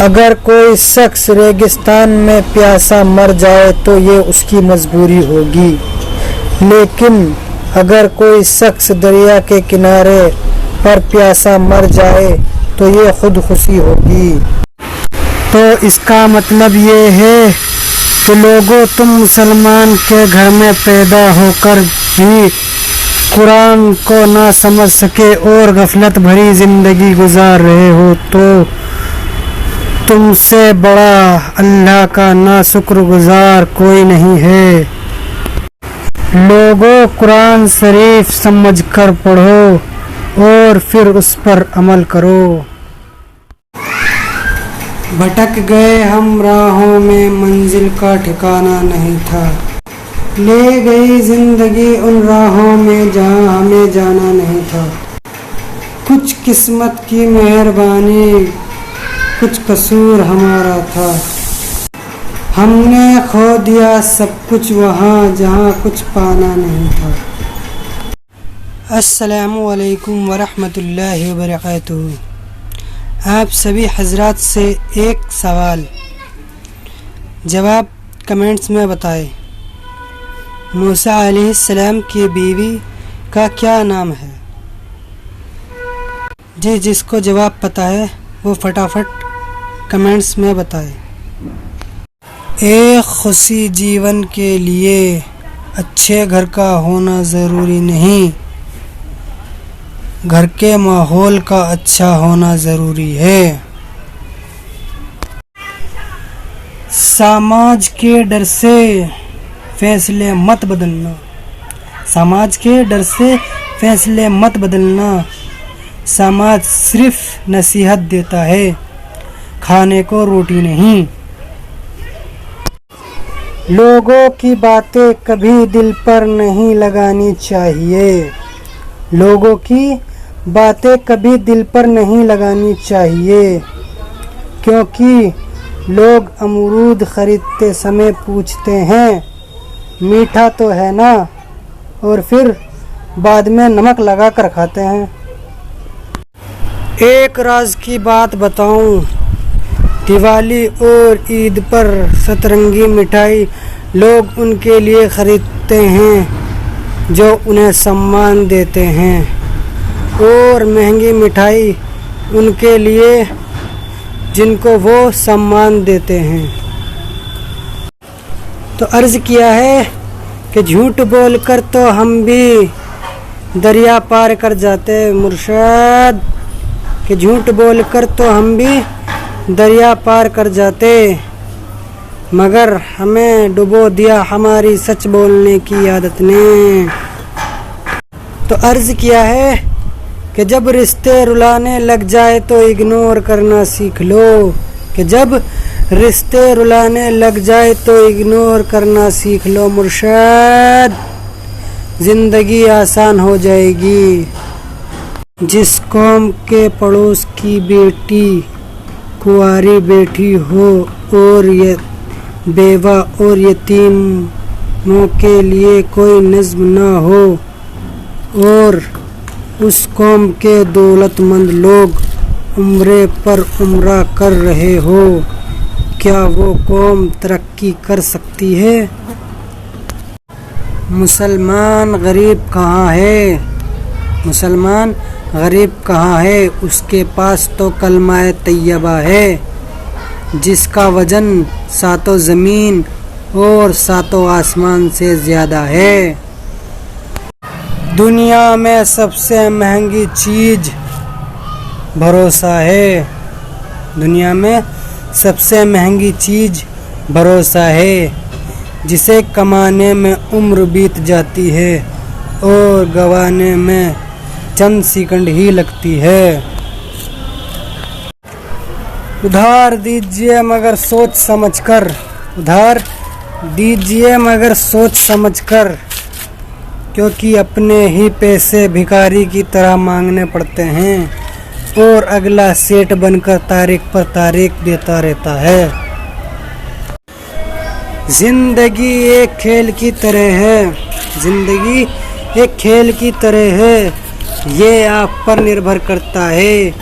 अगर कोई शख्स रेगिस्तान में प्यासा मर जाए तो ये उसकी मजबूरी होगी, लेकिन अगर कोई शख्स दरिया के किनारे पर प्यासा मर जाए तो ये खुदकुशी होगी। तो इसका मतलब ये है कि लोगों, तुम मुसलमान के घर में पैदा होकर भी कुरान को ना समझ सके और गफलत भरी ज़िंदगी गुजार रहे हो, तो तुमसे बड़ा अल्लाह का नाशुक्रगुजार कोई नहीं है। लोगों, कुरान शरीफ समझकर पढ़ो और फिर उस पर अमल करो। भटक गए हम राहों में, मंजिल का ठिकाना नहीं था। ले गई जिंदगी उन राहों में जहां हमें जाना नहीं था। कुछ किस्मत की मेहरबानी, कुछ कसूर हमारा था। हमने खो दिया सब कुछ वहाँ जहाँ कुछ पाना नहीं था। अस्सलामु अलैकुम वरहमतुल्लाहि वबरकातुहू। आप सभी हजरात से एक सवाल, जवाब कमेंट्स में बताएं। मूसा अलैहिस्सलाम की बीवी का क्या नाम है? जी, जिसको जवाब पता है वो फटाफट कमेंट्स में बताएं। एक खुशी जीवन के लिए अच्छे घर का होना ज़रूरी नहीं, घर के माहौल का अच्छा होना ज़रूरी है। समाज के डर से फैसले मत बदलना, समाज के डर से फैसले मत बदलना। समाज सिर्फ नसीहत देता है, खाने को रोटी नहीं। लोगों की बातें कभी दिल पर नहीं लगानी चाहिए, लोगों की बातें कभी दिल पर नहीं लगानी चाहिए, क्योंकि लोग अमरूद खरीदते समय पूछते हैं मीठा तो है ना, और फिर बाद में नमक लगा कर खाते हैं। एक राज की बात बताऊं, दिवाली और ईद पर सतरंगी मिठाई लोग उनके लिए खरीदते हैं जो उन्हें सम्मान देते हैं, और महंगी मिठाई उनके लिए जिनको वो सम्मान देते हैं। तो अर्ज़ किया है कि झूठ बोलकर तो हम भी दरिया पार कर जाते मुर्शद, कि झूठ बोलकर तो हम भी दरिया पार कर जाते, मगर हमें डुबो दिया हमारी सच बोलने की आदत ने। तो अर्ज़ किया है कि जब रिश्ते रुलाने लग जाए तो इग्नोर करना सीख लो, कि जब रिश्ते रुलाने लग जाए तो इग्नोर करना सीख लो मुर्शद, ज़िंदगी आसान हो जाएगी। जिस कौम के पड़ोस की बेटी कुंवारी बैठी हो और ये बेवा और यतीमों के लिए कोई नज़्म ना हो, और उस कौम के दौलतमंद लोग उम्रे पर उम्रा कर रहे हो, क्या वो कौम तरक्की कर सकती है? मुसलमान गरीब कहाँ है? मुसलमान गरीब कहाँ है? उसके पास तो कलमाए तैयबा है, जिसका वजन सातों ज़मीन और सातों आसमान से ज़्यादा है। दुनिया में सबसे महंगी चीज़ भरोसा है, दुनिया में सबसे महंगी चीज़ भरोसा है, जिसे कमाने में उम्र बीत जाती है और गंवाने में चंद सेकंड ही लगती है। उधार दीजिए मगर सोच समझकर, उधार दीजिए मगर सोच समझकर, क्योंकि अपने ही पैसे भिखारी की तरह मांगने पड़ते हैं और अगला सेठ बनकर तारीख पर तारीख देता रहता है। जिंदगी एक खेल की तरह है, जिंदगी एक खेल की तरह है, ये आप पर निर्भर करता है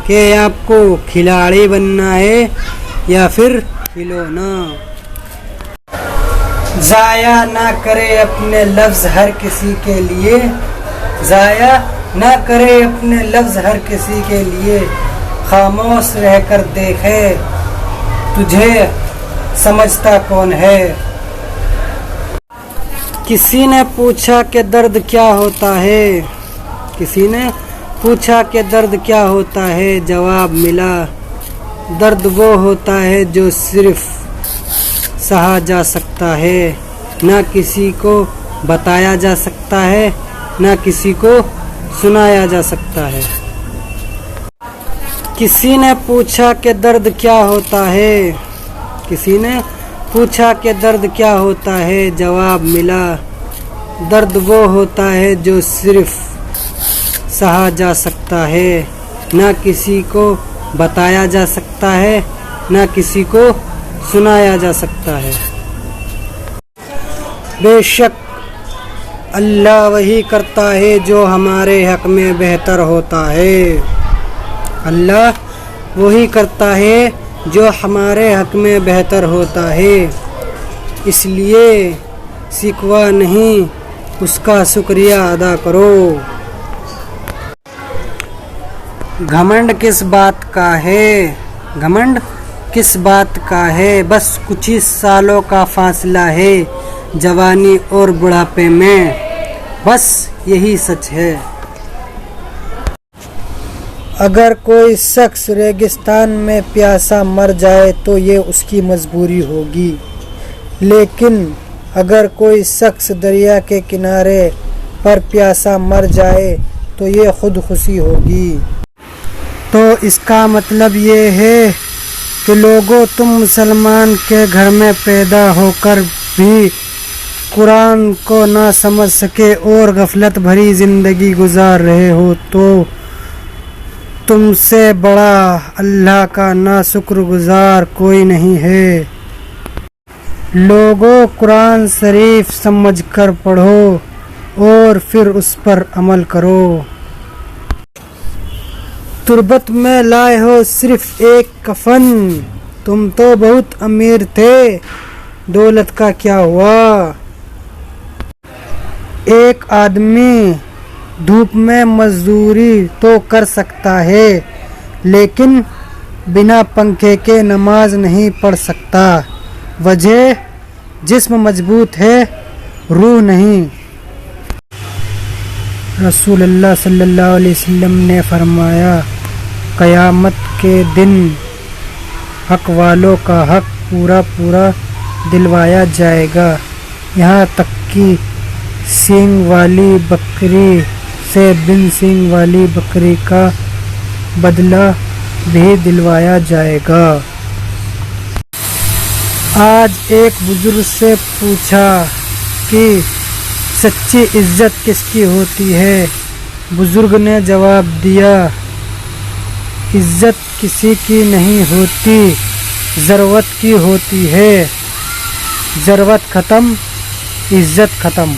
कि आपको खिलाड़ी बनना है या फिर खिलौना। ज़ाया ना करे अपने लफ्ज़ हर किसी के लिए, ज़ाया ना करे अपने लफ्ज़ हर किसी के लिए, खामोश रहकर देखे तुझे समझता कौन है। किसी ने पूछा कि दर्द क्या होता है, किसी ने पूछा कि दर्द क्या होता है, जवाब मिला दर्द वो होता है जो सिर्फ सहा जा सकता है, ना किसी को बताया जा सकता है, ना किसी को सुनाया जा सकता है। किसी ने पूछा कि दर्द क्या होता है, किसी ने पूछा कि दर्द क्या होता है, जवाब मिला दर्द वो होता है जो सिर्फ सहा जा सकता है, ना किसी को बताया जा सकता है, ना किसी को सुनाया जा सकता है। बेशक अल्लाह वही करता है जो हमारे हक में बेहतर होता है, अल्लाह वही करता है जो हमारे हक में बेहतर होता है, इसलिए शिकवा नहीं उसका शुक्रिया अदा करो। घमंड किस बात का है, घमंड किस बात का है, बस कुछ ही सालों का फासला है जवानी और बुढ़ापे में, बस यही सच है। अगर कोई शख्स रेगिस्तान में प्यासा मर जाए तो ये उसकी मजबूरी होगी, लेकिन अगर कोई शख्स दरिया के किनारे पर प्यासा मर जाए तो ये खुदकुशी होगी। तो इसका मतलब ये है कि लोगों, तुम मुसलमान के घर में पैदा होकर भी कुरान को ना समझ सके और गफलत भरी ज़िंदगी गुजार रहे हो, तो तुमसे बड़ा अल्लाह का नाशुक्रगुजार कोई नहीं है। लोगों, कुरान शरीफ समझकर पढ़ो और फिर उस पर अमल करो। तुरबत में लाए हो सिर्फ एक कफन, तुम तो बहुत अमीर थे, दौलत का क्या हुआ। एक आदमी धूप में मजदूरी तो कर सकता है, लेकिन बिना पंखे के नमाज नहीं पढ़ सकता। वजह, जिस्म मजबूत है, रूह नहीं। रसूलुल्लाह सल्लल्लाहु अलैहि वसल्लम ने फरमाया, क़यामत के दिन हक वालों का हक पूरा पूरा दिलवाया जाएगा, यहाँ तक कि सींग वाली बकरी से बिन सींग वाली बकरी का बदला भी दिलवाया जाएगा। आज एक बुजुर्ग से पूछा कि सच्ची इज्जत किसकी होती है। बुजुर्ग ने जवाब दिया, इज्जत किसी की नहीं होती, ज़रूरत की होती है। ज़रूरत ख़त्म, इज्जत ख़त्म।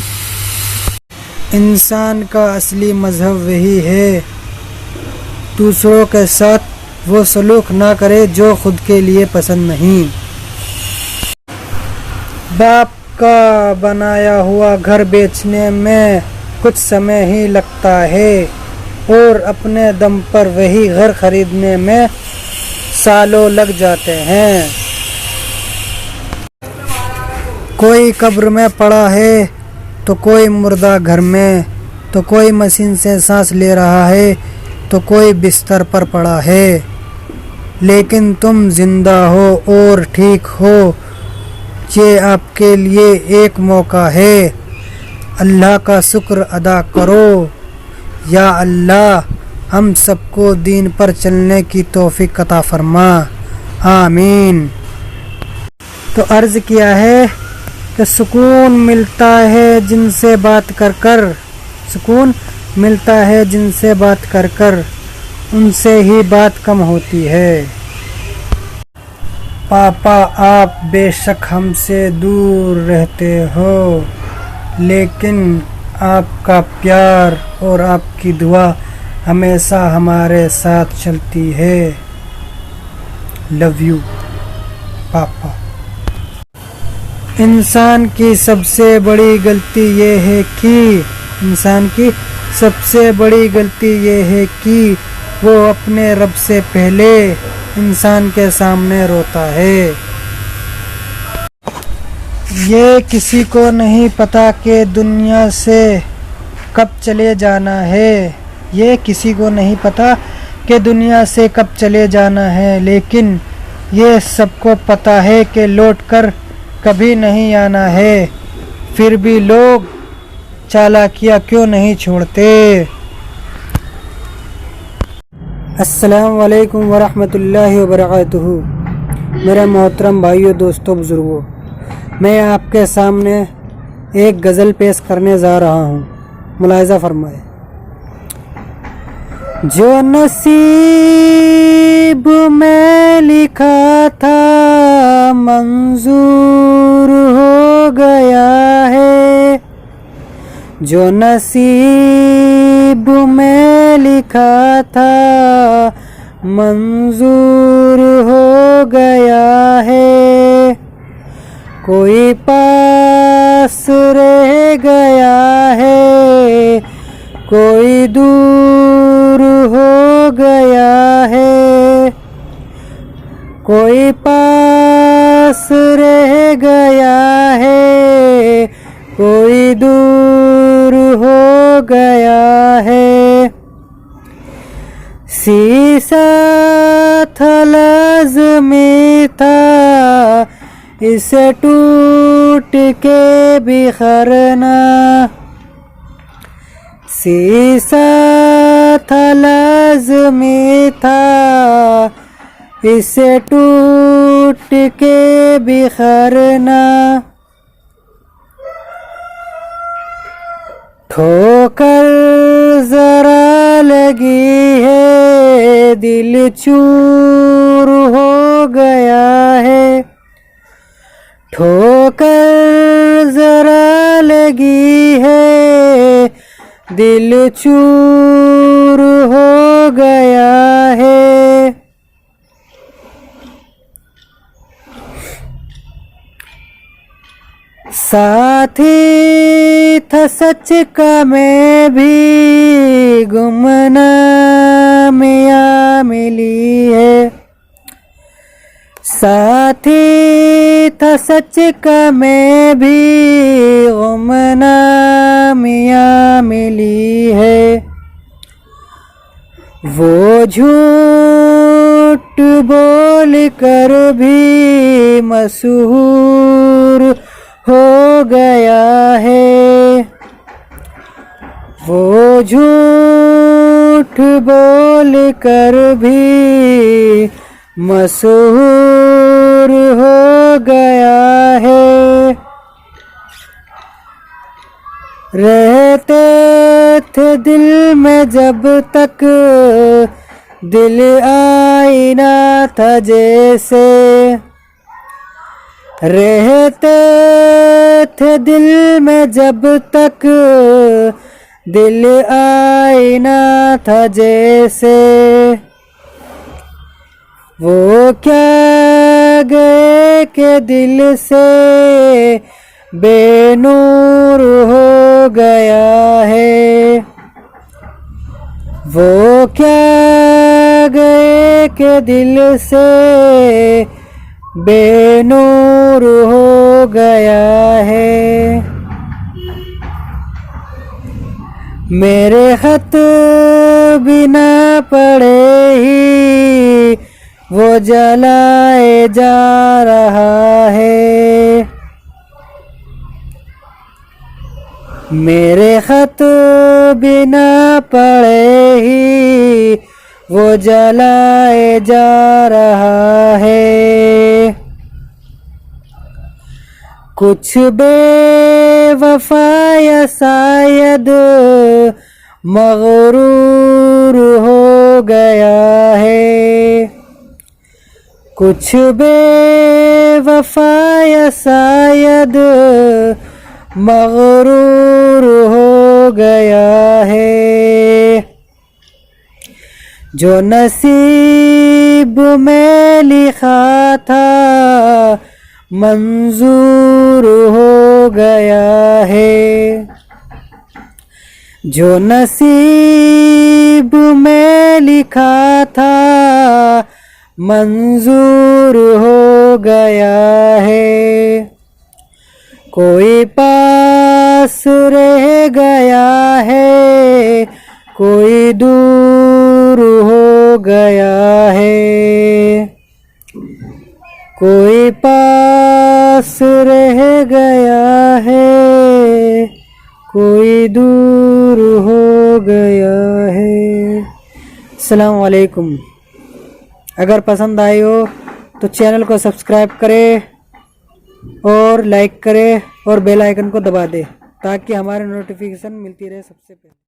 इंसान का असली मज़हब वही है, दूसरों के साथ वो सलूक ना करे जो खुद के लिए पसंद नहीं। बाप का बनाया हुआ घर बेचने में कुछ समय ही लगता है और अपने दम पर वही घर खरीदने में सालों लग जाते हैं। कोई कब्र में पड़ा है तो कोई मुर्दा घर में, तो कोई मशीन से सांस ले रहा है तो कोई बिस्तर पर पड़ा है, लेकिन तुम जिंदा हो और ठीक हो, ये आपके लिए एक मौका है। अल्लाह का शुक्र अदा करो। या अल्लाह, हम सबको दीन पर चलने की तौफीक अता फरमा, आमीन। तो अर्ज़ किया है कि सुकून मिलता है जिनसे बात कर कर, सुकून मिलता है जिनसे बात कर कर, उनसे ही बात कम होती है। पापा, आप बेशक हमसे दूर रहते हो, लेकिन आपका प्यार और आपकी दुआ हमेशा हमारे साथ चलती है। लव यू पापा। इंसान की सबसे बड़ी गलती ये है कि वो अपने रब से पहले इंसान के सामने रोता है। ये किसी को नहीं पता कि दुनिया से कब चले जाना है, लेकिन ये सबको पता है कि लौट कर कभी नहीं आना है। फिर भी लोग चालाकियाँ क्यों नहीं छोड़ते। अस्सलाम वालेकुम वरहमतुल्लाहि वबरकातुहू। मेरे मोहतरम भाइयों, दोस्तों, बुजुर्गों, मैं आपके सामने एक गज़ल पेश करने जा रहा हूँ। मुलाहिज़ा फरमाए। जो नसीब में लिखा था मंजूर हो गया है। जो नसीब में लिखा था मंजूर हो गया है। कोई पास रह गया है, कोई दूर हो गया है। कोई पास रह गया है, कोई दूर हो गया है। शीशा था लाज़मी था इसे टूट के बिखरना। शीशा था लाज़मी था इसे टूट के बिखरना। ठोकर जरा लगी है, दिल चूर हो गया है। ठोकर जरा लगी है, दिल चूर हो गया है। साथी था सच का मैं भी गुमनामियाँ मिली है। साथी था सच का मैं भी गुमनामियाँ मिली है। वो झूठ बोल कर भी मशहूर हो गया है। वो झूठ बोल कर भी मशहूर हो गया है। रहते थे दिल में जब तक दिल आईना था जैसे। रहते थे दिल में जब तक दिल आईना था जैसे। वो क्या गए के दिल से बेनूर हो गया है। वो क्या गए के दिल से बेनूर हो गया है। मेरे खत बिना पढ़े ही वो जलाए जा रहा है। मेरे खत बिना पढ़े ही वो जलाए जा रहा है। कुछ बेवफा या शायद मगरूर हो गया है। कुछ बेवफा या शायद मगरूर हो गया है। जो नसीब में लिखा था मंजूर हो गया है, जो नसीब में लिखा था मंजूर हो गया है। कोई पास रह गया है, कोई दूर हो गया है, कोई पास रह गया है, कोई दूर हो गया है। अस्सलाम वालेकुम। अगर पसंद आई हो तो चैनल को सब्सक्राइब करें और लाइक करें और बेल आइकन को दबा दें ताकि हमारे नोटिफिकेशन मिलती रहे सबसे पहले।